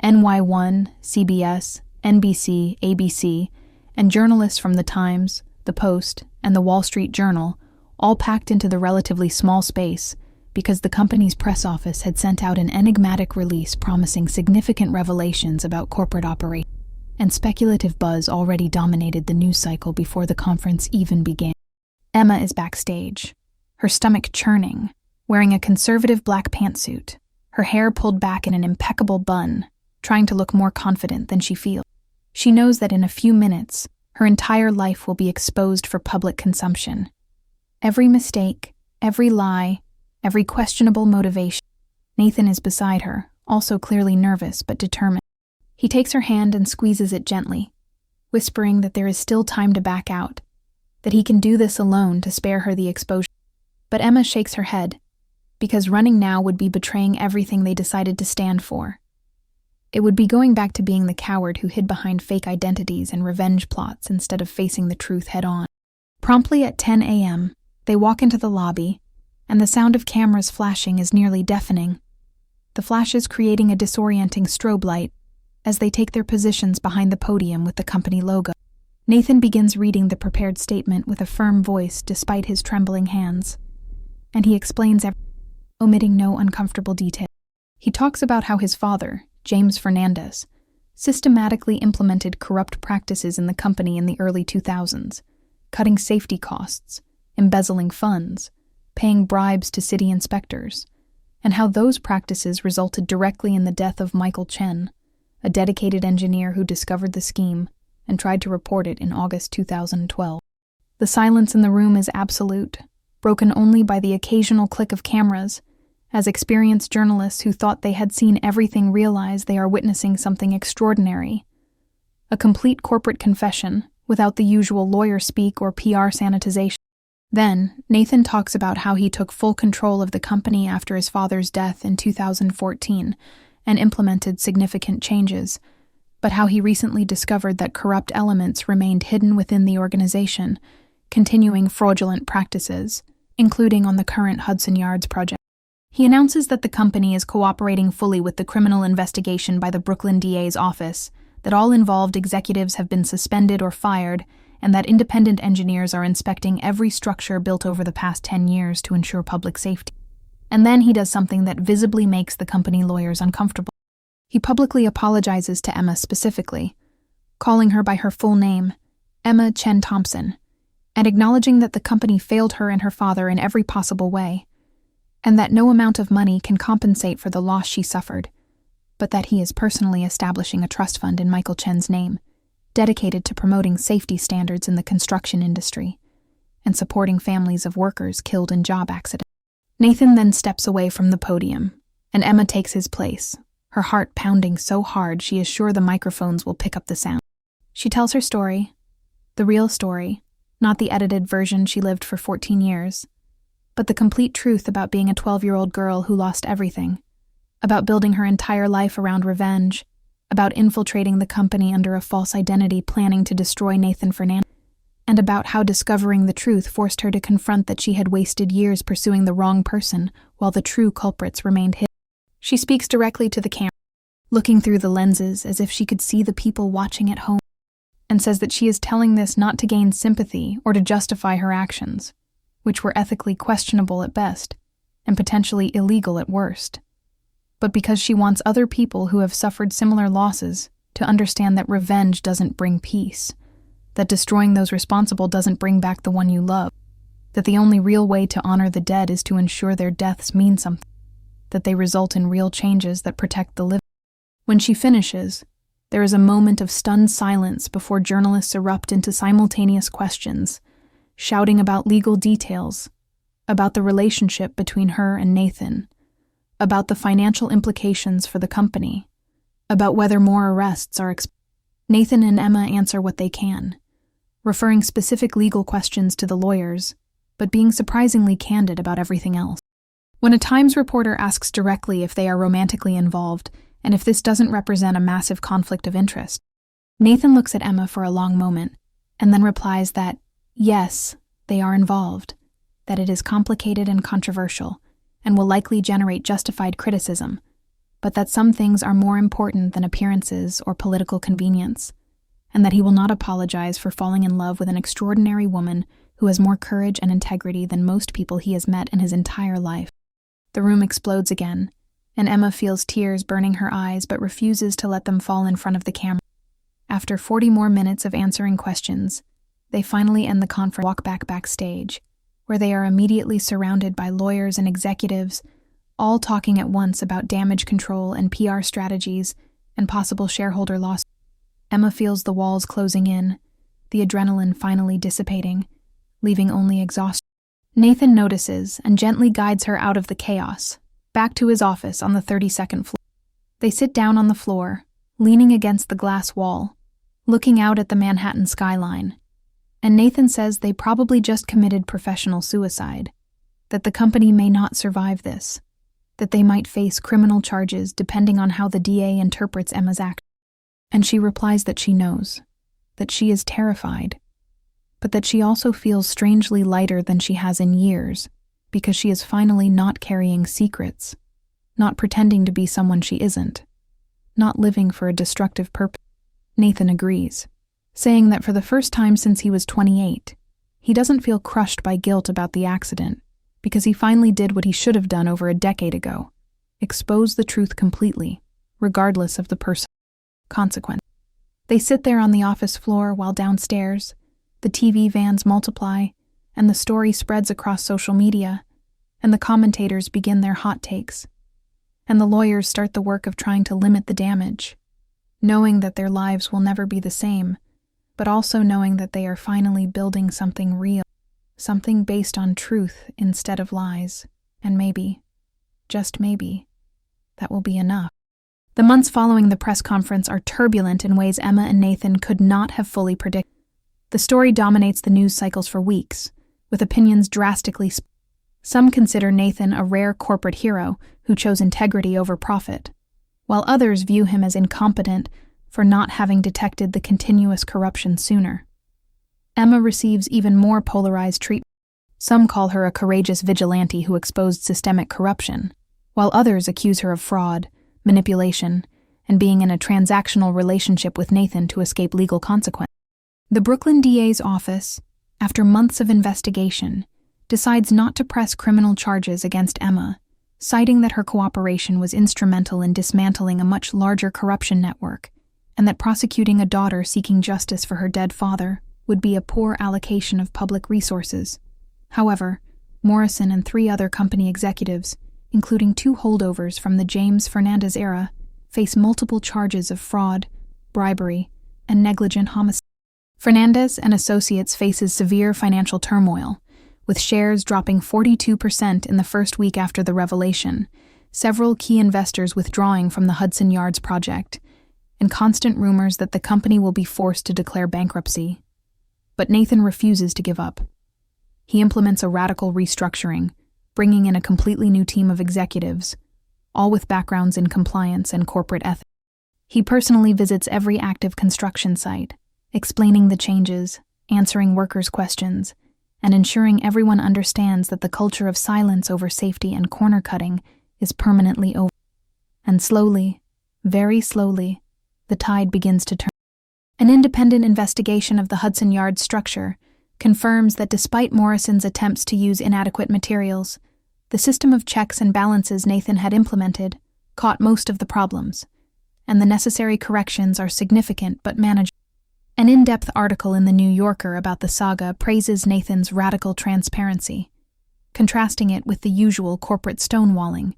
NY1, CBS, NBC, ABC, and journalists from The Times, The Post, and The Wall Street Journal, all packed into the relatively small space because the company's press office had sent out an enigmatic release promising significant revelations about corporate operations, and speculative buzz already dominated the news cycle before the conference even began. Emma is backstage, her stomach churning, wearing a conservative black pantsuit, her hair pulled back in an impeccable bun, trying to look more confident than she feels. She knows that in a few minutes, her entire life will be exposed for public consumption. Every mistake, every lie, every questionable motivation. Nathan is beside her, also clearly nervous but determined. He takes her hand and squeezes it gently, whispering that there is still time to back out, that he can do this alone to spare her the exposure. But Emma shakes her head, because running now would be betraying everything they decided to stand for. It would be going back to being the coward who hid behind fake identities and revenge plots instead of facing the truth head-on. Promptly at 10 a.m., they walk into the lobby, and the sound of cameras flashing is nearly deafening, the flashes creating a disorienting strobe light as they take their positions behind the podium with the company logo. Nathan begins reading the prepared statement with a firm voice despite his trembling hands, and he explains everything, omitting no uncomfortable detail. He talks about how his father, James Fernandez, systematically implemented corrupt practices in the company in the early 2000s, cutting safety costs, embezzling funds, paying bribes to city inspectors, and how those practices resulted directly in the death of Michael Chen, a dedicated engineer who discovered the scheme and tried to report it in August 2012. The silence in the room is absolute, broken only by the occasional click of cameras, as experienced journalists who thought they had seen everything realize they are witnessing something extraordinary. A complete corporate confession, without the usual lawyer speak or PR sanitization. Then, Nathan talks about how he took full control of the company after his father's death in 2014 and implemented significant changes, but how he recently discovered that corrupt elements remained hidden within the organization, continuing fraudulent practices, including on the current Hudson Yards project. He announces that the company is cooperating fully with the criminal investigation by the Brooklyn DA's office, that all involved executives have been suspended or fired, and that independent engineers are inspecting every structure built over the past 10 years to ensure public safety. And then he does something that visibly makes the company lawyers uncomfortable. He publicly apologizes to Emma specifically, calling her by her full name, Emma Chen Thompson, and acknowledging that the company failed her and her father in every possible way, and that no amount of money can compensate for the loss she suffered, but that he is personally establishing a trust fund in Michael Chen's name, dedicated to promoting safety standards in the construction industry and supporting families of workers killed in job accidents. Nathan then steps away from the podium, and Emma takes his place, her heart pounding so hard she is sure the microphones will pick up the sound. She tells her story, the real story, not the edited version she lived for 14 years, but the complete truth about being a 12-year-old girl who lost everything, about building her entire life around revenge, about infiltrating the company under a false identity planning to destroy Nathan Fernandez, and about how discovering the truth forced her to confront that she had wasted years pursuing the wrong person while the true culprits remained hidden. She speaks directly to the camera, looking through the lenses as if she could see the people watching at home, and says that she is telling this not to gain sympathy or to justify her actions, which were ethically questionable at best and potentially illegal at worst, but because she wants other people who have suffered similar losses to understand that revenge doesn't bring peace, that destroying those responsible doesn't bring back the one you love, that the only real way to honor the dead is to ensure their deaths mean something, that they result in real changes that protect the living. When she finishes, there is a moment of stunned silence before journalists erupt into simultaneous questions, shouting about legal details, about the relationship between her and Nathan, about the financial implications for the company, about whether more arrests are expected. Nathan and Emma answer what they can, referring specific legal questions to the lawyers, but being surprisingly candid about everything else. When a Times reporter asks directly if they are romantically involved and if this doesn't represent a massive conflict of interest, Nathan looks at Emma for a long moment and then replies that, yes, they are involved, that it is complicated and controversial and will likely generate justified criticism, but that some things are more important than appearances or political convenience, and that he will not apologize for falling in love with an extraordinary woman who has more courage and integrity than most people he has met in his entire life. The room explodes again, and Emma feels tears burning her eyes but refuses to let them fall in front of the camera. After 40 more minutes of answering questions, they finally end the conference and walk backstage, where they are immediately surrounded by lawyers and executives, all talking at once about damage control and PR strategies and possible shareholder loss. Emma feels the walls closing in, the adrenaline finally dissipating, leaving only exhaustion. Nathan notices and gently guides her out of the chaos, back to his office on the 32nd floor. They sit down on the floor, leaning against the glass wall, looking out at the Manhattan skyline, and Nathan says they probably just committed professional suicide, that the company may not survive this, that they might face criminal charges depending on how the DA interprets Emma's act. And she replies that she knows, that she is terrified, but that she also feels strangely lighter than she has in years, because she is finally not carrying secrets, not pretending to be someone she isn't, not living for a destructive purpose. Nathan agrees, saying that for the first time since he was 28, he doesn't feel crushed by guilt about the accident because he finally did what he should have done over a decade ago: expose the truth completely, regardless of the person's consequence. They sit there on the office floor while downstairs, the TV vans multiply, and the story spreads across social media, and the commentators begin their hot takes, and the lawyers start the work of trying to limit the damage, knowing that their lives will never be the same, but also knowing that they are finally building something real, something based on truth instead of lies, and maybe, just maybe, that will be enough. The months following the press conference are turbulent in ways Emma and Nathan could not have fully predicted. The story dominates the news cycles for weeks, with opinions drastically split. Some consider Nathan a rare corporate hero who chose integrity over profit, while others view him as incompetent for not having detected the continuous corruption sooner. Emma receives even more polarized treatment. Some call her a courageous vigilante who exposed systemic corruption, while others accuse her of fraud, manipulation, and being in a transactional relationship with Nathan to escape legal consequences. The Brooklyn DA's office, after months of investigation, decides not to press criminal charges against Emma, citing that her cooperation was instrumental in dismantling a much larger corruption network, and that prosecuting a daughter seeking justice for her dead father would be a poor allocation of public resources. However, Morrison and 3 other company executives, including 2 holdovers from the James Fernandez era, face multiple charges of fraud, bribery, and negligent homicide. Fernandez and Associates faces severe financial turmoil, with shares dropping 42% in the first week after the revelation, several key investors withdrawing from the Hudson Yards project, and constant rumors that the company will be forced to declare bankruptcy. But Nathan refuses to give up. He implements a radical restructuring, bringing in a completely new team of executives, all with backgrounds in compliance and corporate ethics. He personally visits every active construction site, explaining the changes, answering workers' questions, and ensuring everyone understands that the culture of silence over safety and corner cutting is permanently over. And slowly, very slowly, the tide begins to turn. An independent investigation of the Hudson Yards structure confirms that despite Morrison's attempts to use inadequate materials, the system of checks and balances Nathan had implemented caught most of the problems, and the necessary corrections are significant but manageable. An in-depth article in The New Yorker about the saga praises Nathan's radical transparency, contrasting it with the usual corporate stonewalling,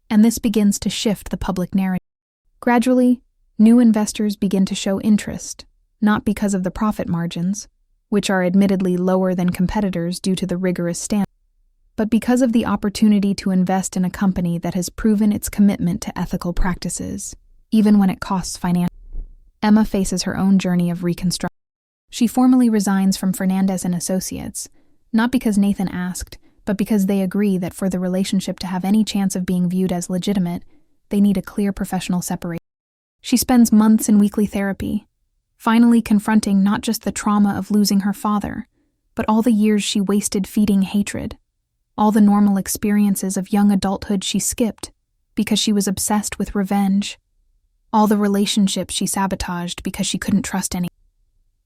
and this begins to shift the public narrative. Gradually, new investors begin to show interest, not because of the profit margins, which are admittedly lower than competitors due to the rigorous standards, but because of the opportunity to invest in a company that has proven its commitment to ethical practices, even when it costs financial. Emma faces her own journey of reconstruction. She formally resigns from Fernandez and Associates, not because Nathan asked, but because they agree that for the relationship to have any chance of being viewed as legitimate, they need a clear professional separation. She spends months in weekly therapy, finally confronting not just the trauma of losing her father, but all the years she wasted feeding hatred, all the normal experiences of young adulthood she skipped because she was obsessed with revenge, all the relationships she sabotaged because she couldn't trust anyone.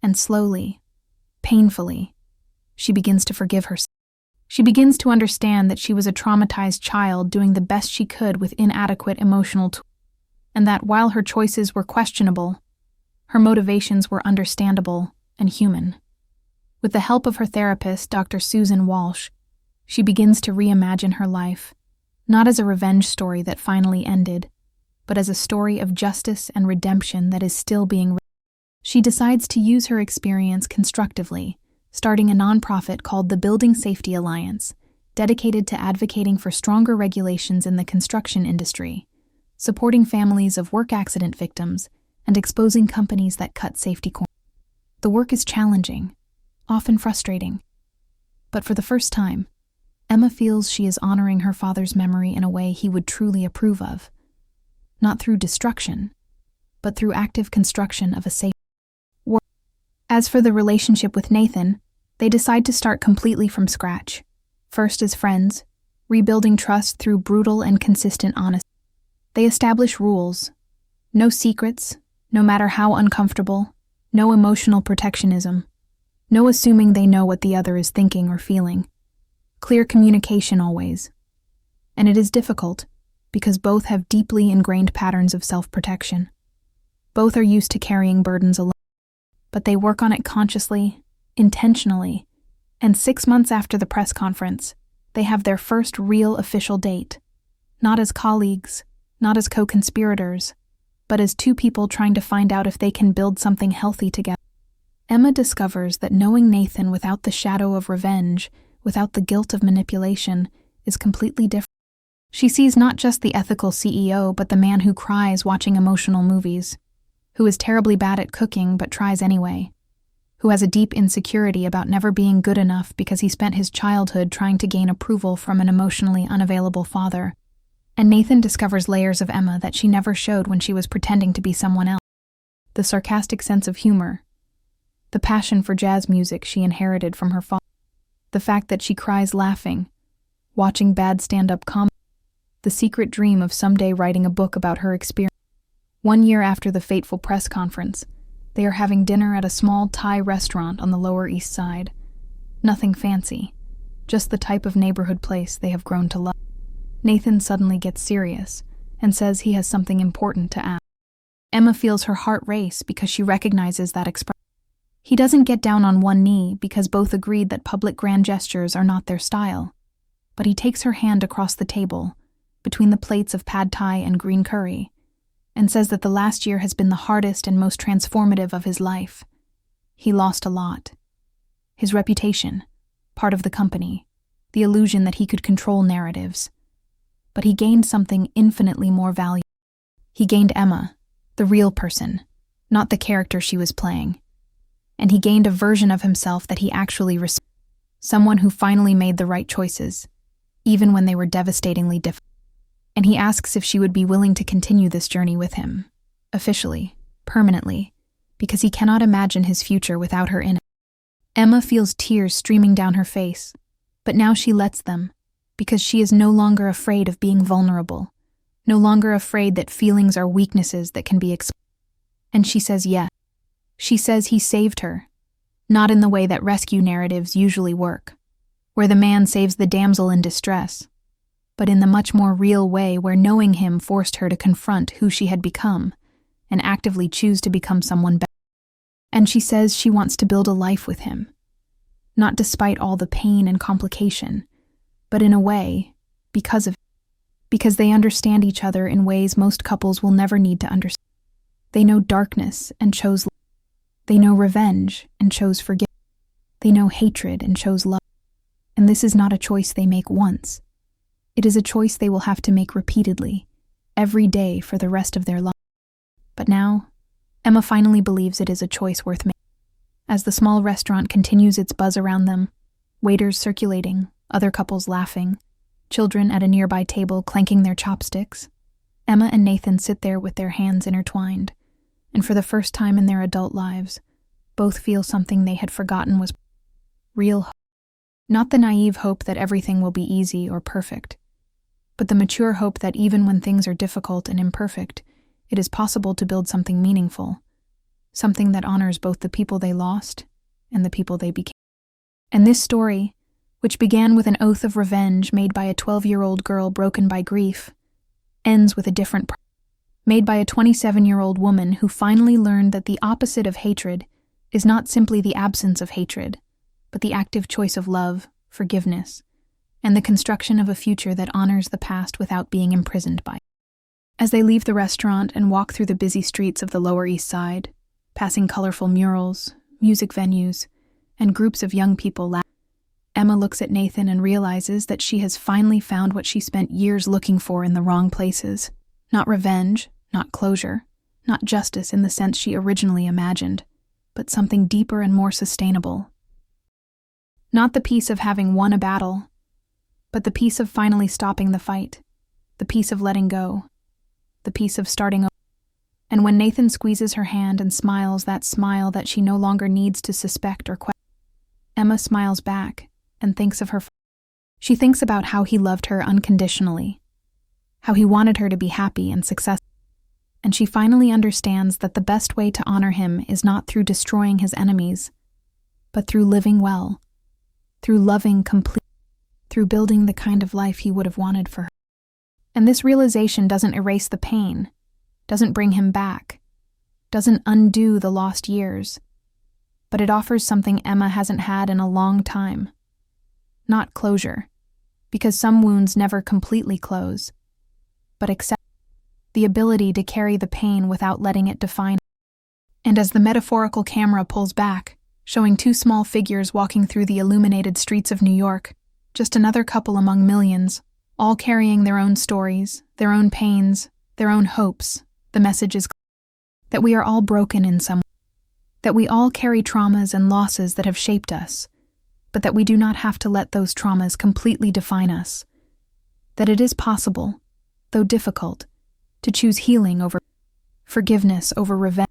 And slowly, painfully, she begins to forgive herself. She begins to understand that she was a traumatized child doing the best she could with inadequate emotional tools, and that while her choices were questionable, her motivations were understandable and human. With the help of her therapist, Dr. Susan Walsh, she begins to reimagine her life, not as a revenge story that finally ended, but as a story of justice and redemption that is still being written. She decides to use her experience constructively, starting a nonprofit called the Building Safety Alliance, dedicated to advocating for stronger regulations in the construction industry, supporting families of work accident victims, and exposing companies that cut safety corners. The work is challenging, often frustrating, but for the first time, Emma feels she is honoring her father's memory in a way he would truly approve of, not through destruction, but through active construction of a safe world. As for the relationship with Nathan, they decide to start completely from scratch, first as friends, rebuilding trust through brutal and consistent honesty. They establish rules. No secrets, no matter how uncomfortable. No emotional protectionism. No assuming they know what the other is thinking or feeling. Clear communication always. And it is difficult, because both have deeply ingrained patterns of self-protection. Both are used to carrying burdens alone. But they work on it consciously, intentionally, and 6 months after the press conference, they have their first real official date. Not as colleagues, not as co-conspirators, but as two people trying to find out if they can build something healthy together. Emma discovers that knowing Nathan without the shadow of revenge, without the guilt of manipulation, is completely different. She sees not just the ethical CEO, but the man who cries watching emotional movies, who is terribly bad at cooking but tries anyway, who has a deep insecurity about never being good enough because he spent his childhood trying to gain approval from an emotionally unavailable father. And Nathan discovers layers of Emma that she never showed when she was pretending to be someone else. The sarcastic sense of humor, the passion for jazz music she inherited from her father, the fact that she cries laughing, watching bad stand-up comedy, the secret dream of someday writing a book about her experience. 1 year after the fateful press conference, they are having dinner at a small Thai restaurant on the Lower East Side. Nothing fancy, just the type of neighborhood place they have grown to love. Nathan suddenly gets serious and says he has something important to ask. Emma feels her heart race because she recognizes that expression. He doesn't get down on one knee because both agreed that public grand gestures are not their style, but he takes her hand across the table, between the plates of pad thai and green curry, and says that the last year has been the hardest and most transformative of his life. He lost a lot. His reputation, part of the company, the illusion that he could control narratives. But he gained something infinitely more valuable. He gained Emma, the real person, not the character she was playing. And he gained a version of himself that he actually respected, someone who finally made the right choices, even when they were devastatingly difficult. And he asks if she would be willing to continue this journey with him, officially, permanently, because he cannot imagine his future without her in it. Emma feels tears streaming down her face, but now she lets them, because she is no longer afraid of being vulnerable, no longer afraid that feelings are weaknesses that can be expressed. And she says yes. She says he saved her, not in the way that rescue narratives usually work, where the man saves the damsel in distress, but in the much more real way where knowing him forced her to confront who she had become and actively choose to become someone better. And she says she wants to build a life with him, not despite all the pain and complication, but in a way, because they understand each other in ways most couples will never need to understand. They know darkness and chose light. They know revenge and chose forgiveness. They know hatred and chose love. And this is not a choice they make once. It is a choice they will have to make repeatedly, every day for the rest of their lives. But now, Emma finally believes it is a choice worth making. As the small restaurant continues its buzz around them, waiters circulating, other couples laughing, children at a nearby table clanking their chopsticks, Emma and Nathan sit there with their hands intertwined, and for the first time in their adult lives, both feel something they had forgotten was real hope. Not the naive hope that everything will be easy or perfect, but the mature hope that even when things are difficult and imperfect, it is possible to build something meaningful, something that honors both the people they lost and the people they became. And this story, which began with an oath of revenge made by a 12-year-old girl broken by grief, ends with a different made by a 27-year-old woman who finally learned that the opposite of hatred is not simply the absence of hatred, but the active choice of love, forgiveness, and the construction of a future that honors the past without being imprisoned by it. As they leave the restaurant and walk through the busy streets of the Lower East Side, passing colorful murals, music venues, and groups of young people laughing, Emma looks at Nathan and realizes that she has finally found what she spent years looking for in the wrong places. Not revenge, not closure, not justice in the sense she originally imagined, but something deeper and more sustainable. Not the peace of having won a battle, but the peace of finally stopping the fight, the peace of letting go, the peace of starting over. And when Nathan squeezes her hand and smiles that smile that she no longer needs to suspect or question, Emma smiles back and thinks of her father. She thinks about how he loved her unconditionally, how he wanted her to be happy and successful, and she finally understands that the best way to honor him is not through destroying his enemies, but through living well, through loving completely, through building the kind of life he would have wanted for her. And this realization doesn't erase the pain, doesn't bring him back, doesn't undo the lost years, but it offers something Emma hasn't had in a long time. Not closure, because some wounds never completely close, but accept the ability to carry the pain without letting it define. And as the metaphorical camera pulls back, showing two small figures walking through the illuminated streets of New York, just another couple among millions, all carrying their own stories, their own pains, their own hopes, the message is that we are all broken in some way, that we all carry traumas and losses that have shaped us, but that we do not have to let those traumas completely define us, that it is possible, though difficult, to choose healing over forgiveness over revenge,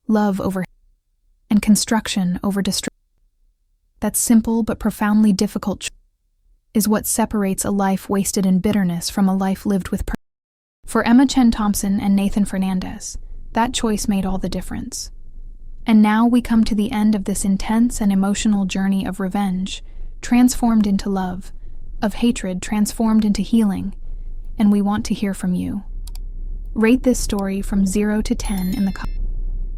love over and construction over destruction. That simple but profoundly difficult choice is what separates a life wasted in bitterness from a life lived with purpose. For Emma Chen Thompson and Nathan Fernandez, that choice made all the difference. And now we come to the end of this intense and emotional journey of revenge, transformed into love, of hatred transformed into healing, and we want to hear from you. Rate this story from 0 to 10 in the comments.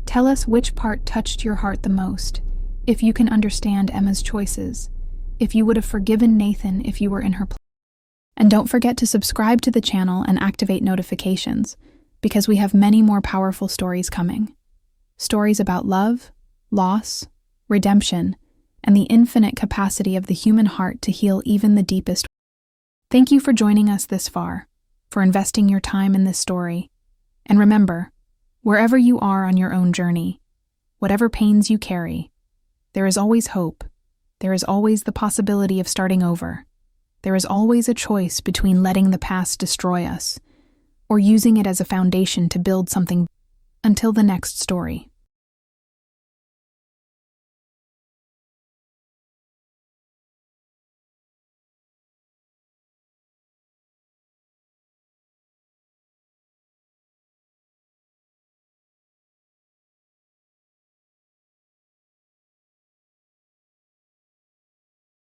Tell us which part touched your heart the most, if you can understand Emma's choices, if you would have forgiven Nathan if you were in her place. And don't forget to subscribe to the channel and activate notifications, because we have many more powerful stories coming. Stories about love, loss, redemption, and the infinite capacity of the human heart to heal even the deepest. Thank you for joining us this far, for investing your time in this story. And remember, wherever you are on your own journey, whatever pains you carry, there is always hope. There is always the possibility of starting over. There is always a choice between letting the past destroy us or using it as a foundation to build something. Until the next story.